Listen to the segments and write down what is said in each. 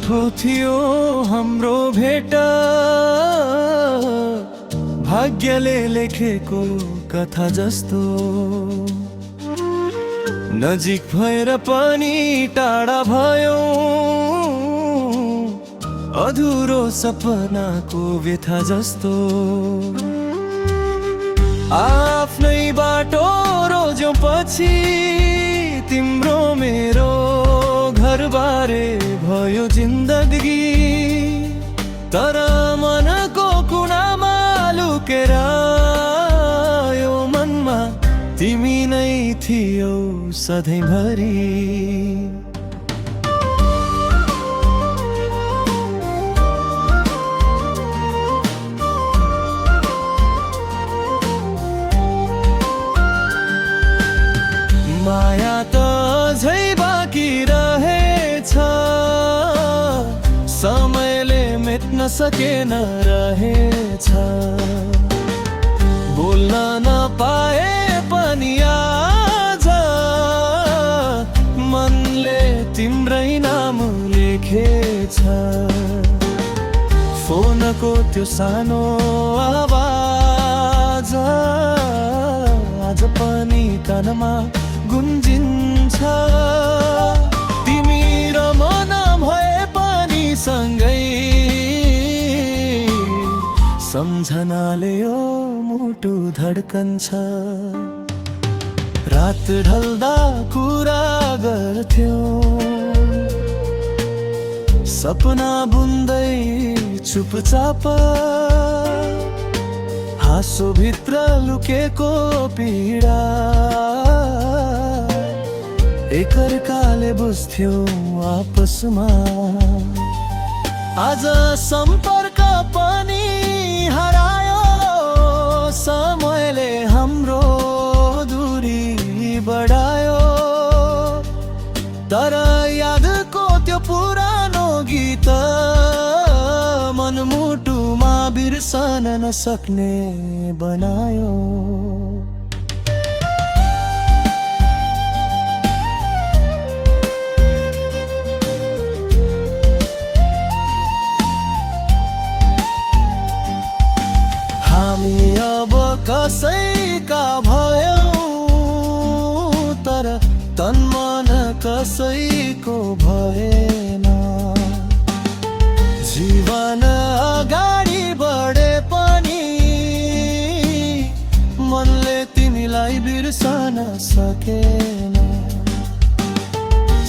मिठो थियो हाम्रो भेट, भाग्यले लेखेको कथा जस्तो। नजिक भएर पनि टाढा भयो, अधुरो सपनाको व्यथा जस्तो। आफ्नै बाटो रोज्यौ पछि तिम्रो मेरो घरबारे भयो जिन्दगी। तर मनको कुनामा लुकेर यो मनमा तिमी नै थियौ सधैँभरि। माया त झै बाँकी रहेछ, समयले मेट्न सकेन रहेछ। बोल्न नपाए पनि आज मनले तिम्रै नाम लेखेछ। फोनको त्यो सानो आवाज आज पनि कानमा गुन्जिन्छ। तिमी र मन भए पनि सँगै, सम्झनाले यो मुटु धड्कन्छ। रात ढल्दा कुरा गर्थ्यौ, सपना बुन्दै चुपचाप। हाँसो भित्र लुकेको पीडा एकअर्काले बुझ्थ्यौ आपसमा। आज सम्पर्क पनि हरायो, समयले हाम्रो दूरी बढायो। तर यादको त्यो पुरानो गीत मनमुटुमा बिर्सन नसक्ने बनायो। हामी अब कसैका भयौँ, तर तन मन कसैको भएन। जीवन अगाडि बढे पनि मनले तिमीलाई बिर्सन सकेन।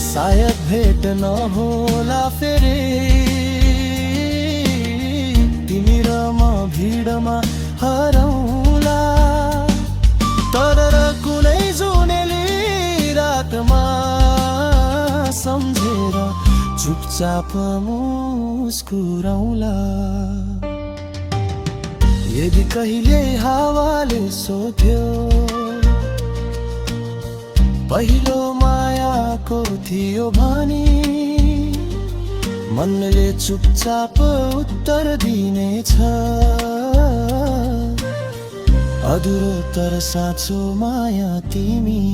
सायद भेट नहोला फेरि, तिमी र म भिडमा हरौला। तर कुनै जुनेली रातमा सम्झेर चुपचाप मुस्कुराउला। यदि कहिले हावाले सोध्यो पहिलो मायाको थियो भनी, मनले चुपचाप उत्तर दिनेछ। अधुरो तर साँचो माया तिमी।